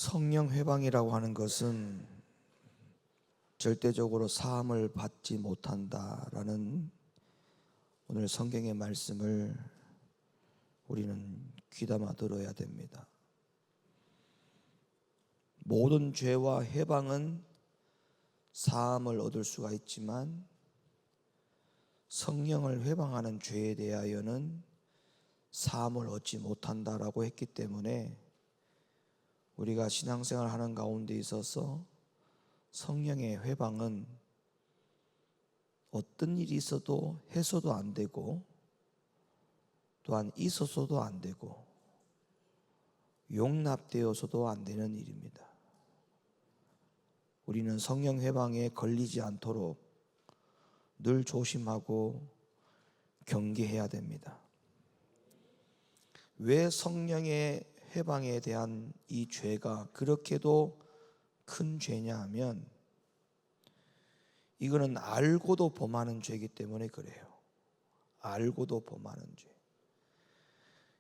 성령 회방이라고 하는 것은 절대적으로 사함을 받지 못한다라는 오늘 성경의 말씀을 우리는 귀담아 들어야 됩니다. 모든 죄와 해방은 사함을 얻을 수가 있지만 성령을 회방하는 죄에 대하여는 사함을 얻지 못한다라고 했기 때문에 우리가 신앙생활을 하는 가운데 있어서 성령의 회방은 어떤 일이 있어도 해서도 안 되고 또한 있어서도 안 되고 용납되어서도 안 되는 일입니다. 우리는 성령 회방에 걸리지 않도록 늘 조심하고 경계해야 됩니다. 왜 성령의 회방에 대한 이 죄가 그렇게도 큰 죄냐 하면 이거는 알고도 범하는 죄이기 때문에 그래요. 알고도 범하는 죄.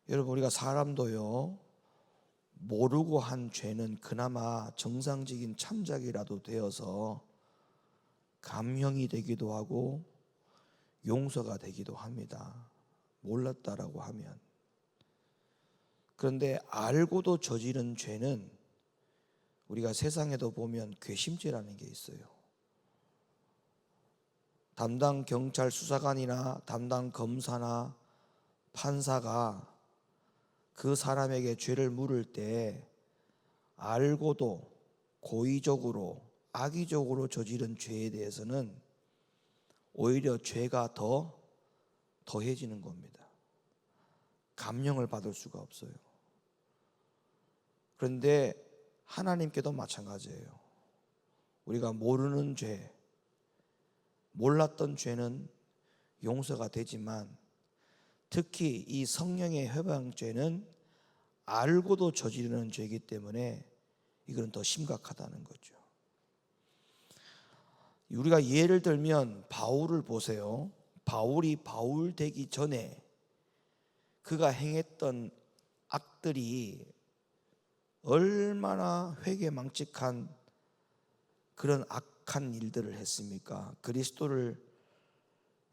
여러분, 우리가 사람도요, 모르고 한 죄는 그나마 정상적인 참작이라도 되어서 감형이 되기도 하고 용서가 되기도 합니다. 몰랐다라고 하면. 그런데 알고도 저지른 죄는 우리가 세상에도 보면 괘씸죄라는 게 있어요. 담당 경찰 수사관이나 담당 검사나 판사가 그 사람에게 죄를 물을 때 알고도 고의적으로 악의적으로 저지른 죄에 대해서는 오히려 죄가 더해지는 겁니다. 감형을 받을 수가 없어요. 그런데 하나님께도 마찬가지예요. 우리가 모르는 죄, 몰랐던 죄는 용서가 되지만 특히 이 성령의 회방죄는 알고도 저지르는 죄이기 때문에 이건 더 심각하다는 거죠. 우리가 예를 들면 바울을 보세요. 바울이 바울 되기 전에 그가 행했던 악들이 얼마나 회개망측한 그런 악한 일들을 했습니까?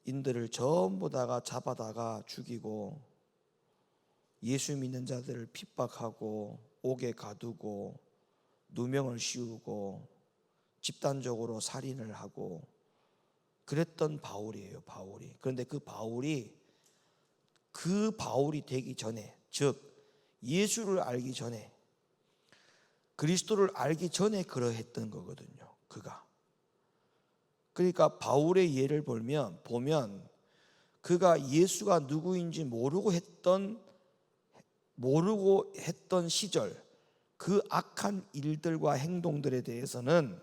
인들을 전부 다가 잡아다가 죽이고 예수 믿는 자들을 핍박하고 옥에 가두고 누명을 씌우고 집단적으로 살인을 하고 그랬던 바울이에요. 바울이. 그런데 그 바울이 되기 전에, 즉 예수를 알기 전에, 그리스도를 알기 전에 그러했던 거거든요. 그가. 그러니까 바울의 예를 보면 그가 예수가 누구인지 모르고 했던 시절 그 악한 일들과 행동들에 대해서는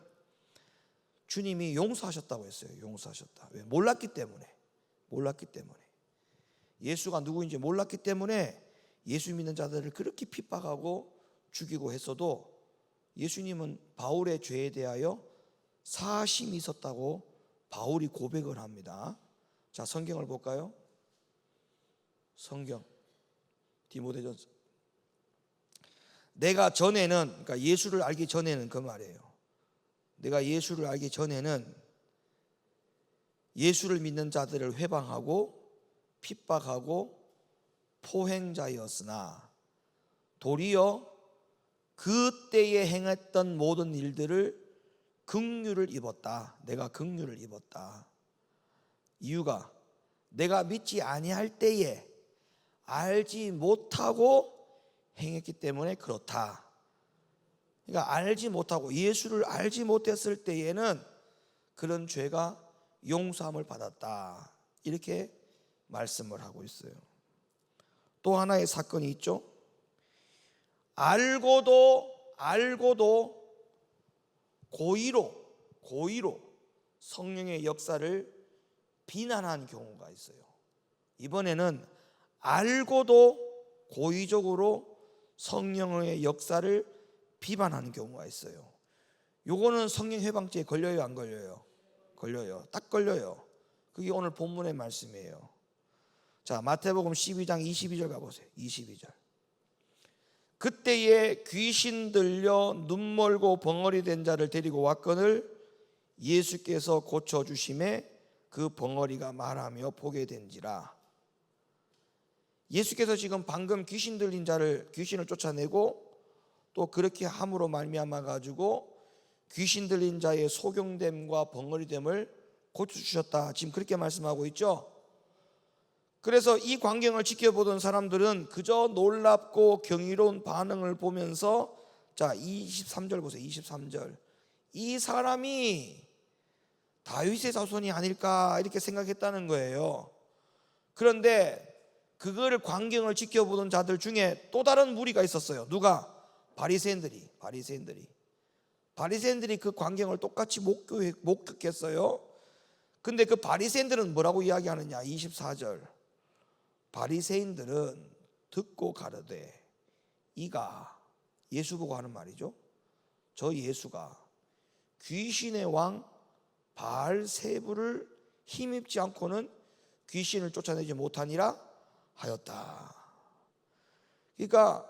주님이 용서하셨다고 했어요. 용서하셨다. 왜? 몰랐기 때문에. 예수가 누구인지 몰랐기 때문에 예수 믿는 자들을 그렇게 핍박하고 죽이고 했어도 예수님은 바울의 죄에 대하여 사심이 있었다고 바울이 고백을 합니다. 자, 성경을 볼까요? 성경 디모데전서. 내가 전에는, 그러니까 예수를 알기 전에는 그 말이에요. 내가 예수를 알기 전에는 예수를 믿는 자들을 회방하고 핍박하고 포행자였으나 도리어 그때에 행했던 모든 일들을 긍휼을 입었다. 내가 긍휼을 입었다. 이유가 내가 믿지 아니할 때에 알지 못하고 행했기 때문에 그렇다. 그러니까 알지 못하고 예수를 알지 못했을 때에는 그런 죄가 용서함을 받았다. 이렇게 말씀을 하고 있어요. 또 하나의 사건이 있죠. 알고도 고의로 성령의 역사를 비난한 경우가 있어요. 이번에는 알고도 고의적으로 성령의 역사를 비판하는 경우가 있어요. 요거는 성령 회방죄에 걸려요, 안 걸려요? 걸려요. 딱 걸려요. 그게 오늘 본문의 말씀이에요. 자, 마태복음 12장 22절 가보세요. 22절. 그때에 귀신 들려 눈 멀고 벙어리 된 자를 데리고 왔거늘 예수께서 고쳐주심에 그 벙어리가 말하며 보게 된지라. 예수께서 지금 방금 귀신 들린 자를 귀신을 쫓아내고 또 그렇게 함으로 말미암아 가지고 귀신 들린 자의 소경됨과 벙어리됨을 고쳐주셨다, 지금 그렇게 말씀하고 있죠. 그래서 이 광경을 지켜보던 사람들은 그저 놀랍고 경이로운 반응을 보면서, 자 23절 보세요. 23절, 이 사람이 다윗의 자손이 아닐까 이렇게 생각했다는 거예요. 그런데 그거를 광경을 지켜보던 자들 중에 또 다른 무리가 있었어요. 누가? 바리새인들이 그 광경을 똑같이 목격했어요. 근데 그 바리새인들은 뭐라고 이야기하느냐? 24절, 바리새인들은 듣고 가로되, 이가 예수 보고 하는 말이죠. 저 예수가 귀신의 왕 바알세불을 힘입지 않고는 귀신을 쫓아내지 못하니라 하였다. 그러니까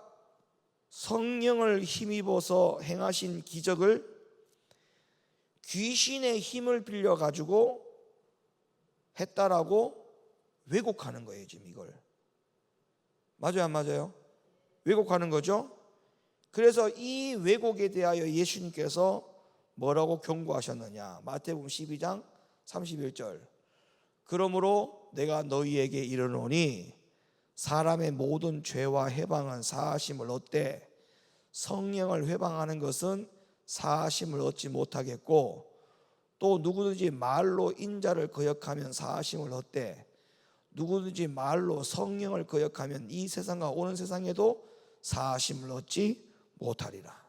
성령을 힘입어서 행하신 기적을 귀신의 힘을 빌려 가지고 했다라고 왜곡하는 거예요. 지금 이걸 맞아요 안 맞아요? 왜곡하는 거죠. 그래서 이 왜곡에 대하여 예수님께서 뭐라고 경고하셨느냐? 마태복음 12장 31절, 그러므로 내가 너희에게 이르노니 사람의 모든 죄와 해방은 사하심을 얻되 성령을 회방하는 것은 사하심을 얻지 못하겠고, 또 누구든지 말로 인자를 거역하면 사하심을 얻되 누구든지 말로 성령을 거역하면 이 세상과 오는 세상에도 사하심을 얻지 못하리라.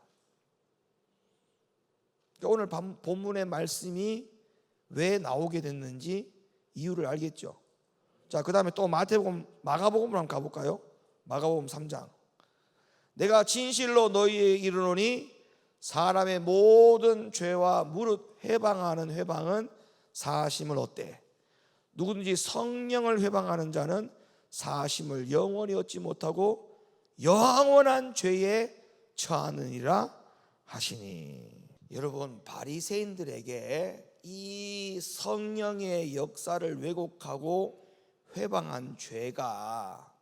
오늘 본문의 말씀이 왜 나오게 됐는지 이유를 알겠죠. 자, 그 다음에 또 마가복음으로 한번 가볼까요? 마가복음 3장, 내가 진실로 너희에게 이르노니 사람의 모든 죄와 무릇 회방하는 회방은 사하심을 얻되 누구든지 성령을 회방하는 자는 사하심을 영원히 얻지 못하고 영원한 죄에 처하느니라 하시니. 여러분, 바리새인들에게 이 성령의 역사를 왜곡하고 회방한 죄가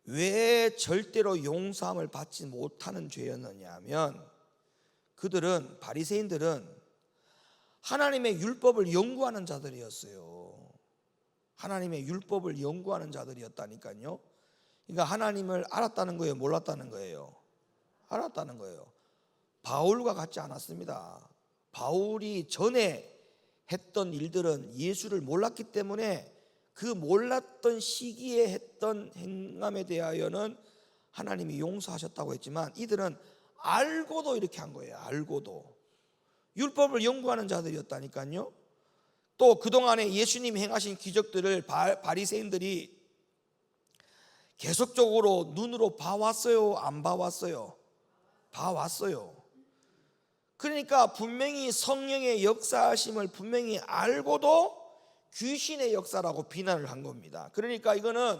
왜 절대로 용서함을 받지 못하는 죄였느냐 하면, 그들은, 바리새인들은 하나님의 율법을 연구하는 자들이었어요. 하나님의 율법을 연구하는 자들이었다니까요. 그러니까 하나님을 알았다는 거예요, 몰랐다는 거예요? 알았다는 거예요. 바울과 같지 않았습니다. 바울이 전에 했던 일들은 예수를 몰랐기 때문에 그 몰랐던 시기에 했던 행함에 대하여는 하나님이 용서하셨다고 했지만, 이들은 알고도 이렇게 한 거예요. 알고도 율법을 연구하는 자들이었다니까요. 또 그동안에 예수님이 행하신 기적들을 바리새인들이 계속적으로 눈으로 봐왔어요, 안 봐왔어요? 봐왔어요. 그러니까 분명히 성령의 역사하심을 분명히 알고도 귀신의 역사라고 비난을 한 겁니다. 그러니까 이거는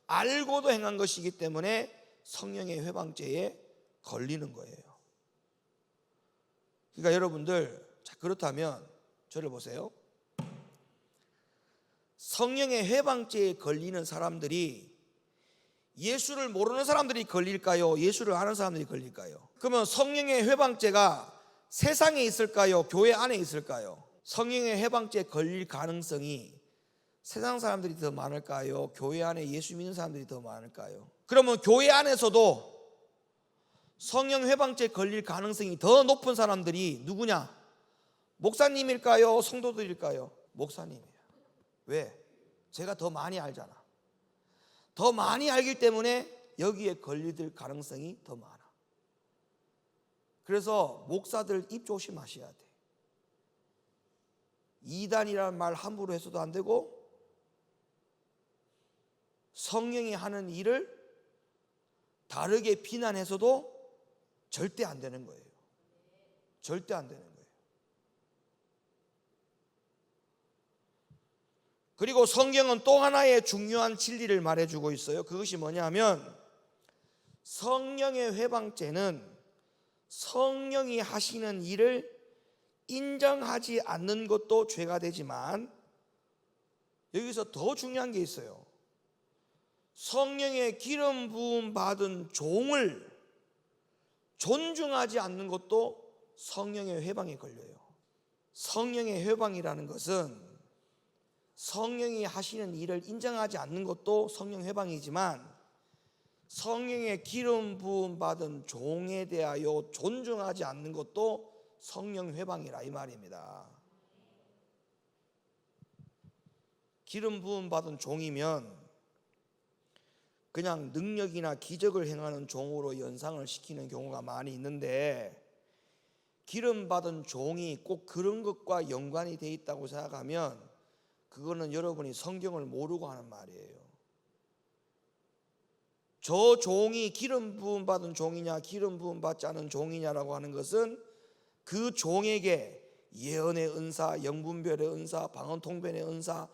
알고도 행한 것이기 때문에 성령의 회방죄에 걸리는 거예요. 그러니까 여러분들, 자, 그렇다면 저를 보세요. 성령의 회방죄에 걸리는 사람들이 예수를 모르는 사람들이 걸릴까요? 예수를 아는 사람들이 걸릴까요? 그러면 성령의 회방죄가 세상에 있을까요? 교회 안에 있을까요? 성령의 회방죄에 걸릴 가능성이 세상 사람들이 더 많을까요? 교회 안에 예수 믿는 사람들이 더 많을까요? 그러면 교회 안에서도 성령 회방죄에 걸릴 가능성이 더 높은 사람들이 누구냐? 목사님일까요? 성도들일까요? 목사님이에요. 왜? 제가 더 많이 알잖아. 더 많이 알기 때문에 여기에 걸릴 가능성이 더 많아. 그래서 목사들 입 조심하셔야 돼. 이단이라는 말 함부로 해서도 안 되고, 성령이 하는 일을 다르게 비난해서도 절대 안 되는 거예요. 절대 안 되는 거예요. 그리고 성경은 또 하나의 중요한 진리를 말해주고 있어요. 그것이 뭐냐면, 성령의 회방죄는 성령이 하시는 일을 인정하지 않는 것도 죄가 되지만, 여기서 더 중요한 게 있어요. 성령의 기름 부음 받은 종을 존중하지 않는 것도 성령의 회방에 걸려요. 성령의 회방이라는 것은 성령이 하시는 일을 인정하지 않는 것도 성령 회방이지만, 성령의 기름 부음 받은 종에 대하여 존중하지 않는 것도 성령 회방이라 이 말입니다. 기름 부음 받은 종이면 그냥 능력이나 기적을 행하는 종으로 연상을 시키는 경우가 많이 있는데, 기름 받은 종이 꼭 그런 것과 연관이 돼 있다고 생각하면 그거는 여러분이 성경을 모르고 하는 말이에요. 저 종이 기름 부음 받은 종이냐 기름 부음 받지 않은 종이냐라고 하는 것은 그 종에게 예언의 은사, 영분별의 은사, 방언 통변의 은사,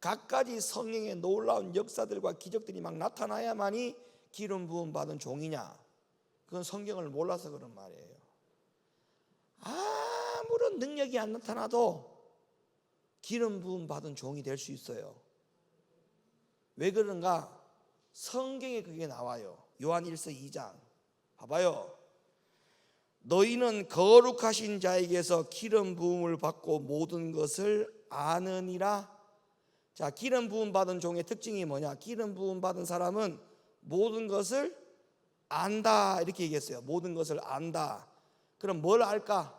각가지 성령의 놀라운 역사들과 기적들이 막 나타나야만이 기름 부음 받은 종이냐? 그건 성경을 몰라서 그런 말이에요. 아무런 능력이 안 나타나도 기름 부음 받은 종이 될 수 있어요. 왜 그런가? 성경에 그게 나와요. 요한 1서 2장 봐봐요. 너희는 거룩하신 자에게서 기름 부음을 받고 모든 것을 아느니라. 자, 기름 부음 받은 종의 특징이 뭐냐? 기름 부음 받은 사람은 모든 것을 안다 이렇게 얘기했어요. 모든 것을 안다. 그럼 뭘 알까?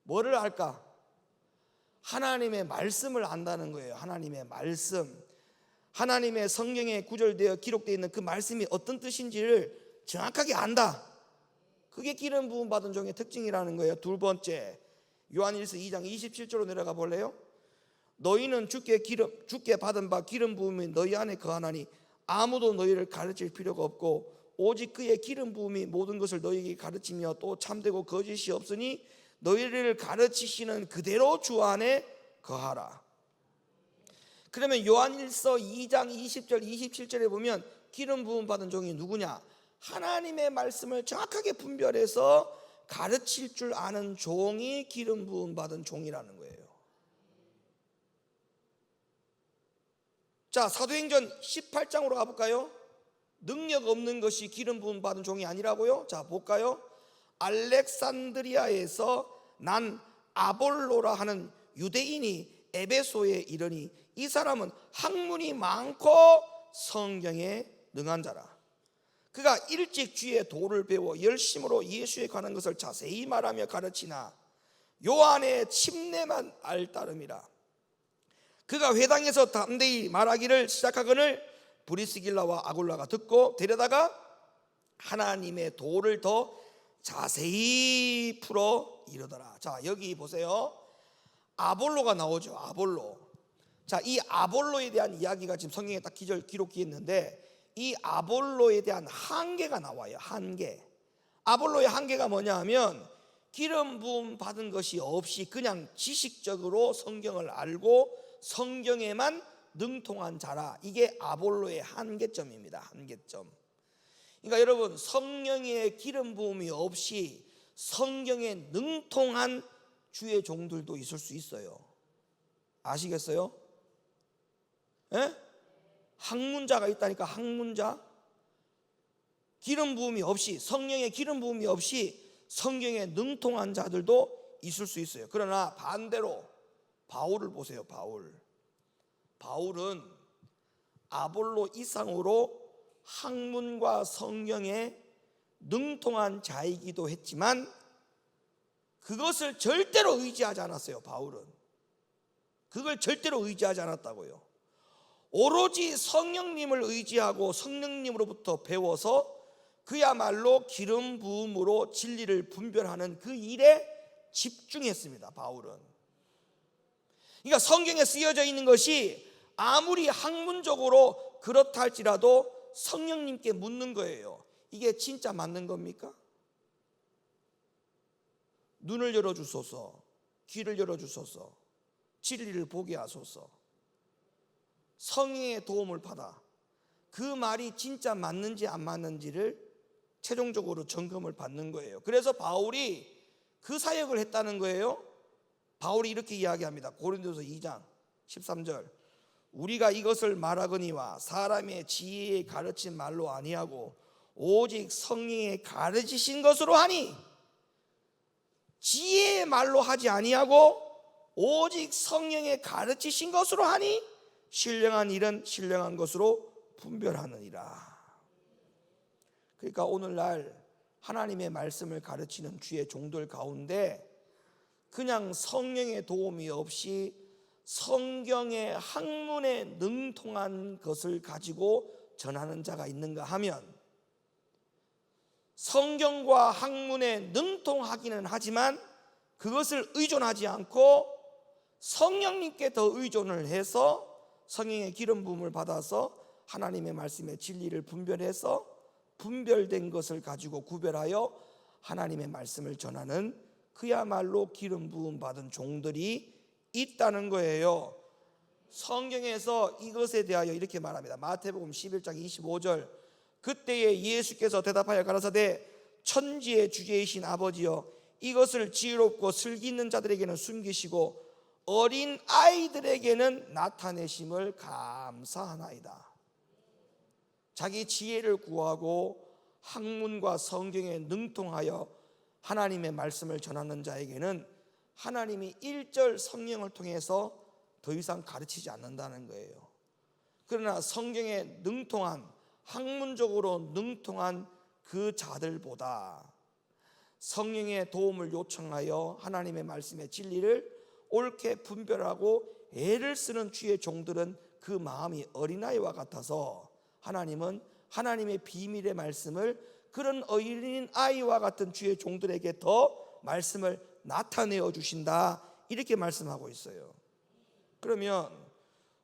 뭐를 알까? 하나님의 말씀을 안다는 거예요. 하나님의 말씀, 하나님의 성경에 구절되어 기록되어 있는 그 말씀이 어떤 뜻인지를 정확하게 안다. 그게 기름 부음 받은 종의 특징이라는 거예요. 두 번째, 요한일서 2장 27절로 내려가 볼래요? 너희는 주께 받은 바 기름 부음이 너희 안에 거하나니 아무도 너희를 가르칠 필요가 없고 오직 그의 기름 부음이 모든 것을 너희에게 가르치며 또 참되고 거짓이 없으니 너희를 가르치시는 그대로 주 안에 거하라. 그러면 요한일서 2장 20절 27절에 보면 기름 부음 받은 종이 누구냐? 하나님의 말씀을 정확하게 분별해서 가르칠 줄 아는 종이 기름 부음 받은 종이라는 거예요. 자, 사도행전 18장으로 가볼까요? 능력 없는 것이 기름 부음 받은 종이 아니라고요? 자, 볼까요? 알렉산드리아에서 난 아볼로라 하는 유대인이 에베소에 이르니 이 사람은 학문이 많고 성경에 능한 자라. 그가 일찍 주의 도를 배워 열심으로 예수에 관한 것을 자세히 말하며 가르치나 요한의 침례만 알 따름이라. 그가 회당에서 담대히 말하기를 시작하거늘 브리스길라와 아굴라가 듣고 데려다가 하나님의 도를 더 자세히 풀어 이르더라. 자, 여기 보세요. 아볼로가 나오죠. 아볼로. 자, 이 아볼로에 대한 이야기가 지금 성경에 딱 기록되어 있는데, 이 아볼로에 대한 한계가 나와요. 한계. 아볼로의 한계가 뭐냐 하면 기름 부음 받은 것이 없이 그냥 지식적으로 성경을 알고 성경에만 능통한 자라. 이게 아볼로의 한계점입니다. 한계점. 그러니까 여러분, 성령의 기름 부음이 없이 성경에 능통한 주의 종들도 있을 수 있어요. 아시겠어요? 예? 학문자가 있다니까. 학문자. 기름 부음이 없이, 성령의 기름 부음이 없이 성경에 능통한 자들도 있을 수 있어요. 그러나 반대로 바울을 보세요. 바울은 아볼로 이상으로 학문과 성경에 능통한 자이기도 했지만 그것을 절대로 의지하지 않았어요. 바울은 그걸 절대로 의지하지 않았다고요. 오로지 성령님을 의지하고 성령님으로부터 배워서 그야말로 기름 부음으로 진리를 분별하는 그 일에 집중했습니다. 바울은. 그러니까 성경에 쓰여져 있는 것이 아무리 학문적으로 그렇다 할지라도 성령님께 묻는 거예요. 이게 진짜 맞는 겁니까? 눈을 열어주소서, 귀를 열어주소서, 진리를 보게 하소서. 성령의 도움을 받아 그 말이 진짜 맞는지 안 맞는지를 최종적으로 점검을 받는 거예요. 그래서 바울이 그 사역을 했다는 거예요. 바울이 이렇게 이야기합니다. 고린도서 2장 13절. 우리가 이것을 말하거니와 사람의 지혜에 가르친 말로 아니하고 오직 성령의 가르치신 것으로 하니, 지혜의 말로 하지 아니하고 오직 성령의 가르치신 것으로 하니 신령한 일은 신령한 것으로 분별하느니라. 그러니까 오늘날 하나님의 말씀을 가르치는 주의 종들 가운데 그냥 성령의 도움이 없이 성경의 학문에 능통한 것을 가지고 전하는 자가 있는가 하면, 성경과 학문에 능통하기는 하지만 그것을 의존하지 않고 성령님께 더 의존을 해서 성령의 기름 부음을 받아서 하나님의 말씀의 진리를 분별해서 분별된 것을 가지고 구별하여 하나님의 말씀을 전하는 그야말로 기름 부음 받은 종들이 있다는 거예요. 성경에서 이것에 대하여 이렇게 말합니다. 마태복음 11장 25절. 그때에 예수께서 대답하여 가라사대 천지의 주제이신 아버지여, 이것을 지혜롭고 슬기 있는 자들에게는 숨기시고 어린 아이들에게는 나타내심을 감사하나이다. 자기 지혜를 구하고 학문과 성경에 능통하여 하나님의 말씀을 전하는 자에게는 하나님이 1절 성령을 통해서 더 이상 가르치지 않는다는 거예요. 그러나 성경에 능통한, 학문적으로 능통한 그 자들보다 성령의 도움을 요청하여 하나님의 말씀의 진리를 옳게 분별하고 애를 쓰는 주의 종들은 그 마음이 어린아이와 같아서 하나님은 하나님의 비밀의 말씀을 그런 어린 아이와 같은 주의 종들에게 더 말씀을 나타내어 주신다, 이렇게 말씀하고 있어요. 그러면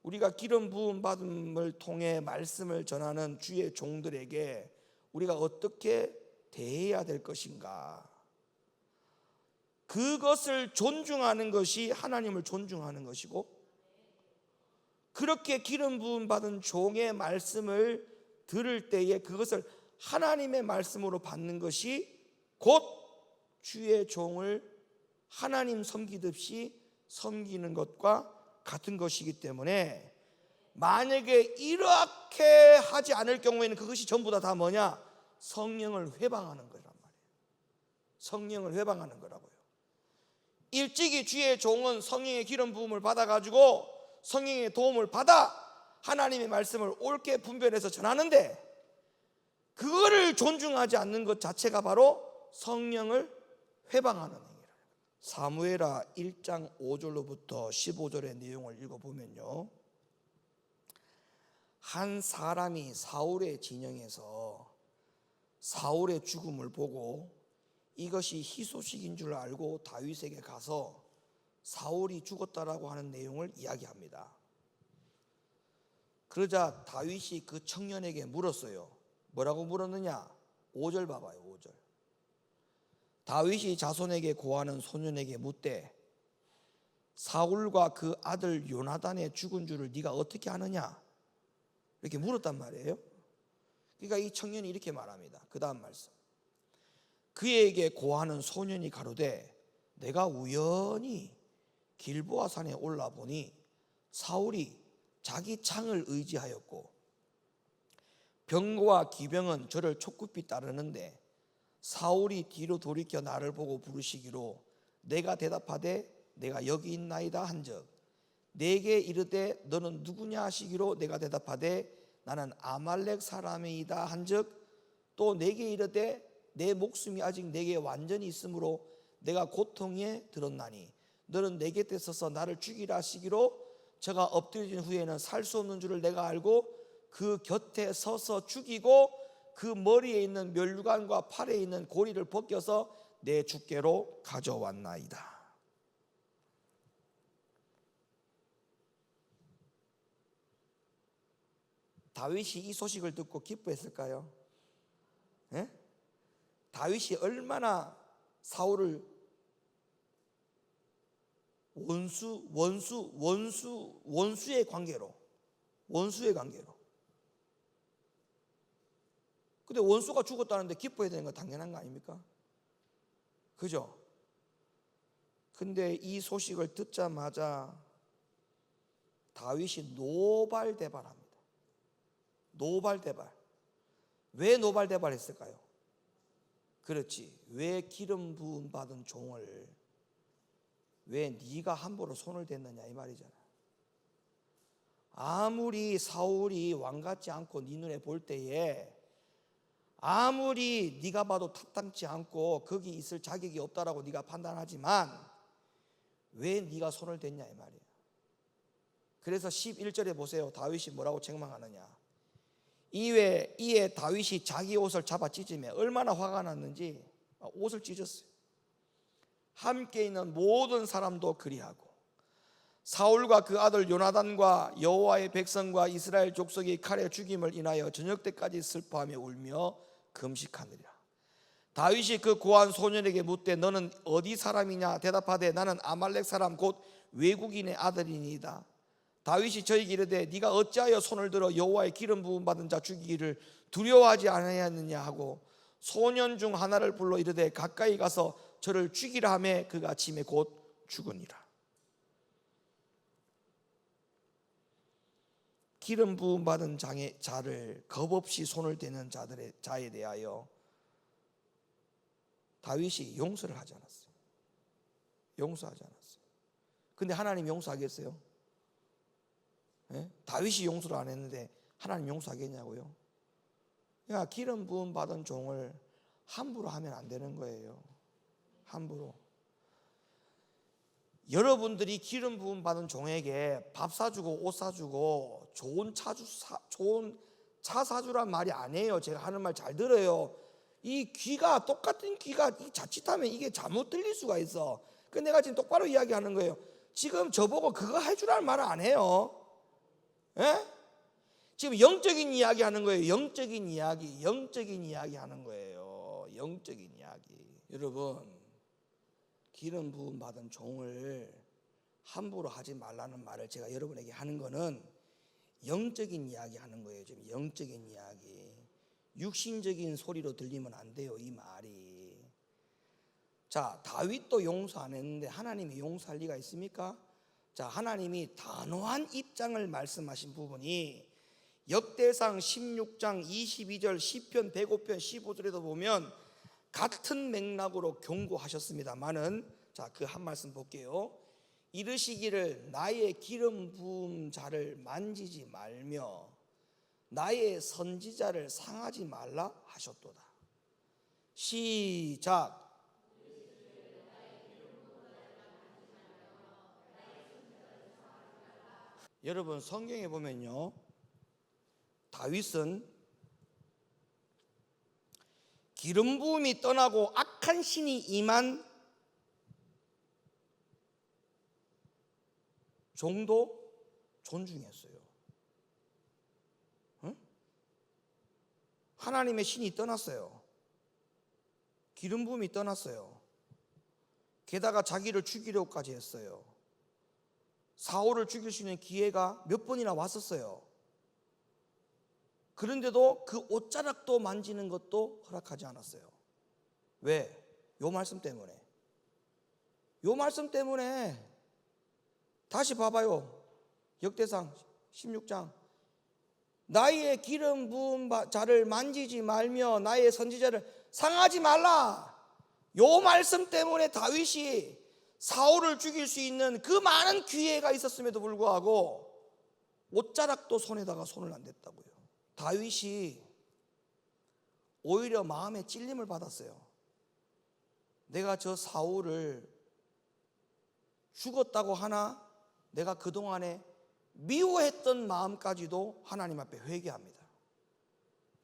우리가 기름 부음 받음을 통해 말씀을 전하는 주의 종들에게 우리가 어떻게 대해야 될 것인가? 그것을 존중하는 것이 하나님을 존중하는 것이고, 그렇게 기름 부음 받은 종의 말씀을 들을 때에 그것을 하나님의 말씀으로 받는 것이 곧 주의 종을 하나님 섬기듯이 섬기는 것과 같은 것이기 때문에, 만약에 이렇게 하지 않을 경우에는 그것이 전부 다 뭐냐? 성령을 회방하는 거란 말이에요. 성령을 회방하는 거라고요. 일찍이 주의 종은 성령의 기름 부음을 받아가지고 성령의 도움을 받아 하나님의 말씀을 옳게 분별해서 전하는데, 그거를 존중하지 않는 것 자체가 바로 성령을 회방하는 행위라는 거예요. 사무엘하 1장 5절로부터 15절의 내용을 읽어보면요, 한 사람이 사울의 진영에서 사울의 죽음을 보고 이것이 희소식인 줄 알고 다윗에게 가서 사울이 죽었다라고 하는 내용을 이야기합니다. 그러자 다윗이 그 청년에게 물었어요. 뭐라고 물었느냐? 5절 봐봐요. 5절. 다윗이 자손에게 고하는 소년에게 묻되 사울과 그 아들 요나단의 죽은 줄을 네가 어떻게 아느냐? 이렇게 물었단 말이에요. 그러니까 이 청년이 이렇게 말합니다. 그 다음 말씀. 그에게 고하는 소년이 가로되 내가 우연히 길보아 산에 올라보니 사울이 자기 창을 의지하였고 병거와 기병은 저를 촉굽히 따르는데 사울이 뒤로 돌이켜 나를 보고 부르시기로 내가 대답하되 내가 여기 있나이다 한즉 내게 이르되 너는 누구냐 하시기로 내가 대답하되 나는 아말렉 사람이다 한즉 또 내게 이르되 내 목숨이 아직 내게 완전히 있으므로 내가 고통에 들었나니 너는 내 곁에 서서 나를 죽이라 하시기로 저가 엎드려진 후에는 살 수 없는 줄을 내가 알고 그 곁에 서서 죽이고 그 머리에 있는 멸류관과 팔에 있는 고리를 벗겨서 내 주께로 가져왔나이다. 다윗이 이 소식을 듣고 기뻐했을까요? 예? 다윗이 얼마나 사울을 원수의 관계로 근데 원수가 죽었다는데 기뻐해야 되는 건 당연한 거 아닙니까? 그죠? 근데 이 소식을 듣자마자 다윗이 노발대발합니다. 노발대발. 왜 노발대발했을까요? 그렇지. 왜 기름 부음 받은 종을 왜 네가 함부로 손을 댔느냐 이 말이잖아. 아무리 사울이 왕 같지 않고 네 눈에 볼 때에 아무리 네가 봐도 탑당치 않고 거기 있을 자격이 없다라고 네가 판단하지만 왜 네가 손을 댔냐 이 말이야. 그래서 11절에 보세요. 다윗이 뭐라고 책망하느냐. 이에 다윗이 자기 옷을 잡아 찢으며 얼마나 화가 났는지 옷을 찢었어요. 함께 있는 모든 사람도 그리하고 사울과 그 아들 요나단과 여호와의 백성과 이스라엘 족속이 칼에 죽임을 인하여 저녁 때까지 슬퍼하며 울며 금식하느니라. 다윗이 그 고한 소년에게 묻되 너는 어디 사람이냐 대답하되 나는 아말렉 사람 곧 외국인의 아들이니이다. 다윗이 저에게 이르되 네가 어찌하여 손을 들어 여호와의 기름 부음 받은 자 죽이기를 두려워하지 아니하였느냐 하고 소년 중 하나를 불러 이르되 가까이 가서 저를 죽이라 하매 그가 아침에 곧 죽으니라. 기름 부음 받은 자를 겁없이 손을 대는 자에 대하여 다윗이 용서를 하지 않았어요. 용서하지 않았어요. 근데 하나님 용서하겠어요? 예? 다윗이 용서를 안 했는데 하나님 용서하겠냐고요? 그러니까 기름 부음 받은 종을 함부로 하면 안 되는 거예요. 함부로. 여러분들이 기름 부음 받은 종에게 밥 사주고 옷 사주고 좋은 차 사주란 말이 아니에요. 제가 하는 말 잘 들어요. 이 귀가 똑같은 귀가 자칫하면 이게 잘못 들릴 수가 있어. 근데 내가 지금 똑바로 이야기하는 거예요. 지금 저보고 그거 해주라는 말을 안 해요. 예? 지금 영적인 이야기 하는 거예요. 영적인 이야기 하는 거예요. 영적인 이야기. 여러분, 기름 부음 받은 종을 함부로 하지 말라는 말을 제가 여러분에게 하는 거는 영적인 이야기 하는 거예요. 지금 영적인 이야기. 육신적인 소리로 들리면 안 돼요, 이 말이. 자, 다윗도 용서 안 했는데 하나님이 용서할 리가 있습니까? 자, 하나님이 단호한 입장을 말씀하신 부분이 역대상 16장 22절, 시편 105편 15절에도 보면 같은 맥락으로 경고하셨습니다만은, 자, 그 한 말씀 볼게요. 이르시기를 나의 기름 부음 자를 만지지 말며 나의 선지자를 상하지 말라 하셨도다. 시작. 여러분, 성경에 보면요, 다윗은 기름 부음이 떠나고 악한 신이 임한 종도 존중했어요. 응? 하나님의 신이 떠났어요. 기름 부음이 떠났어요. 게다가 자기를 죽이려고까지 했어요. 사울을 죽일 수 있는 기회가 몇 번이나 왔었어요. 그런데도 그 옷자락도 만지는 것도 허락하지 않았어요. 왜? 요 말씀 때문에. 요 말씀 때문에. 다시 봐봐요. 역대상 16장. 나의 기름 부은 자를 만지지 말며 나의 선지자를 상하지 말라. 요 말씀 때문에 다윗이 사울을 죽일 수 있는 그 많은 기회가 있었음에도 불구하고 옷자락도 손에다가 손을 안 댔다고요. 다윗이 오히려 마음에 찔림을 받았어요. 내가 저 사울을 죽었다고 하나 내가 그동안에 미워했던 마음까지도 하나님 앞에 회개합니다.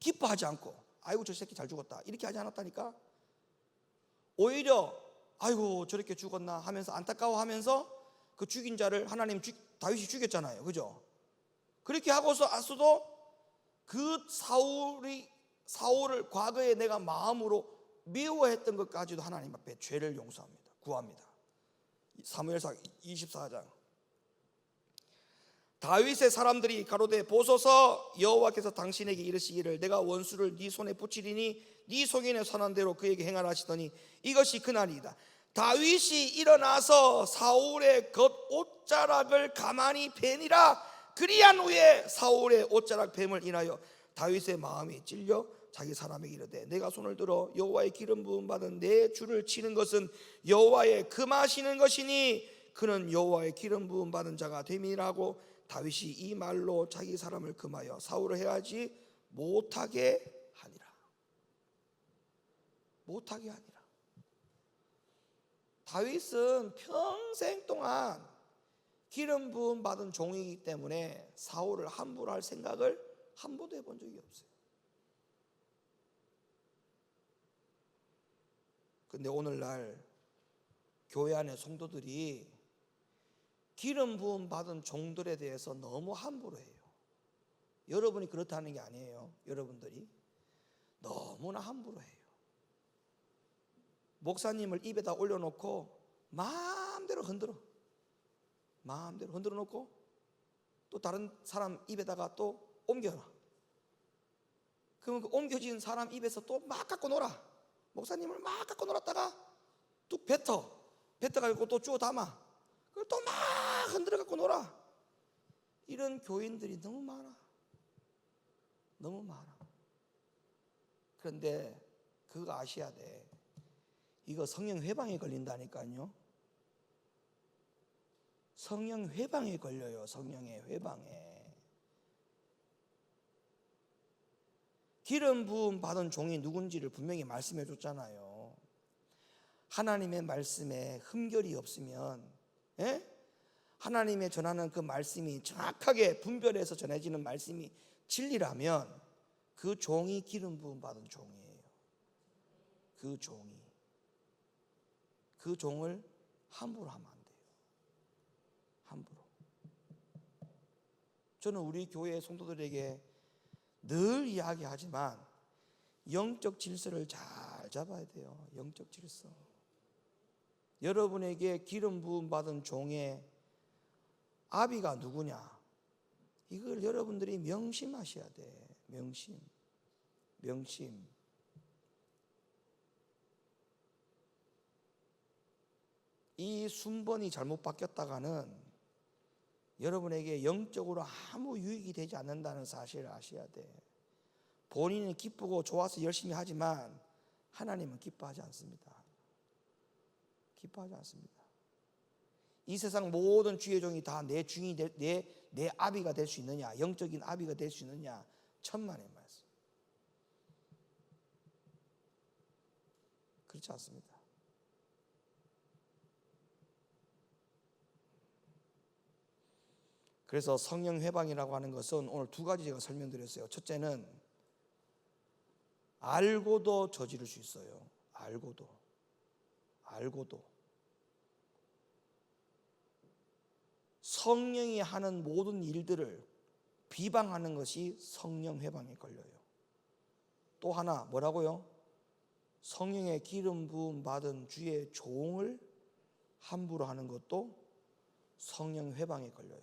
기뻐하지 않고 아이고 저 새끼 잘 죽었다 이렇게 하지 않았다니까. 오히려 아이고 저렇게 죽었나 하면서 안타까워하면서 그 죽인 자를 다윗이 죽였잖아요. 그죠? 그렇게 하고서도 그 사울을 과거에 내가 마음으로 미워했던 것까지도 하나님 앞에 죄를 용서합니다. 구합니다. 사무엘상 24장. 다윗의 사람들이 가로되 보소서 여호와께서 당신에게 이르시기를 내가 원수를 네 손에 붙이리니 네 송인의 선한 대로 그에게 행하라 하시더니 이것이 그날이다. 다윗이 일어나서 사울의 겉옷자락을 가만히 베니라. 그리한 후에 사울의 옷자락 뱀을 인하여 다윗의 마음이 찔려 자기 사람에게 이르되 내가 손을 들어 여호와의 기름 부음 받은 내 주를 치는 것은 여호와의 금하시는 것이니 그는 여호와의 기름 부음 받은 자가 됨이라고 다윗이 이 말로 자기 사람을 금하여 사울을 해하지 못하게 하니라. 못하게 하니라. 다윗은 평생 동안 기름 부음 받은 종이기 때문에 사울을 함부로 할 생각을 한 번도 해본 적이 없어요. 근데 오늘날 교회 안의 성도들이 기름 부음 받은 종들에 대해서 너무 함부로 해요. 여러분이 그렇다는 게 아니에요. 여러분들이 너무나 함부로 해요. 목사님을 입에다 올려놓고 마음대로 흔들어 놓고 또 다른 사람 입에다가 또 옮겨놔. 그러면 그 옮겨진 사람 입에서 또 막 갖고 놀아. 목사님을 막 갖고 놀았다가 뚝 뱉어가지고 또 주워 담아. 그걸 또 막 흔들어 갖고 놀아. 이런 교인들이 너무 많아. 그런데 그거 아셔야 돼. 이거 성령 회방에 걸린다니까요. 성령 회방에 걸려요. 성령의 회방에. 기름 부음 받은 종이 누군지를 분명히 말씀해 줬잖아요. 하나님의 말씀에 흠결이 없으면, 하나님의 전하는 그 말씀이 정확하게 분별해서 전해지는 말씀이 진리라면 그 종이 기름 부음 받은 종이에요. 그 종을 함부로 하면 안 돼요. 함부로. 저는 우리 교회 성도들에게 늘 이야기하지만 영적 질서를 잘 잡아야 돼요. 영적 질서. 여러분에게 기름 부음 받은 종의 아비가 누구냐? 이걸 여러분들이 명심하셔야 돼. 명심. 이 순번이 잘못 바뀌었다가는 여러분에게 영적으로 아무 유익이 되지 않는다는 사실을 아셔야 돼. 본인은 기쁘고 좋아서 열심히 하지만 하나님은 기뻐하지 않습니다. 이 세상 모든 주의 종이 다 내 주인이 내 아비가 될 수 있느냐? 영적인 아비가 될 수 있느냐? 천만의 말씀. 그렇지 않습니다. 그래서 성령 회방이라고 하는 것은 오늘 두 가지 제가 설명드렸어요. 첫째는 알고도 저지를 수 있어요. 알고도 성령이 하는 모든 일들을 비방하는 것이 성령 회방에 걸려요. 또 하나 뭐라고요? 성령의 기름 부음 받은 주의 종을 함부로 하는 것도 성령 회방에 걸려요.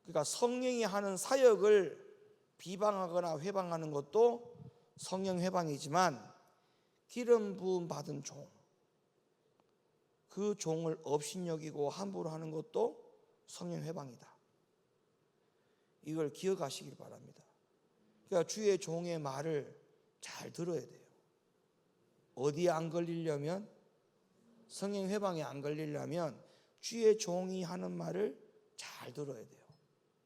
그러니까 성령이 하는 사역을 비방하거나 회방하는 것도 성령 회방이지만 기름 부음 받은 종, 그 종을 업신여기고 함부로 하는 것도 성령 회방이다. 이걸 기억하시길 바랍니다. 그러니까 주의 종의 말을 잘 들어야 돼요. 어디에 안 걸리려면, 성령 회방에 안 걸리려면 주의 종이 하는 말을 잘 들어야 돼요.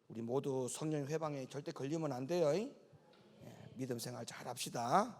우리 모두 성령 회방에 절대 걸리면 안 돼요. 믿음 생활 잘 합시다.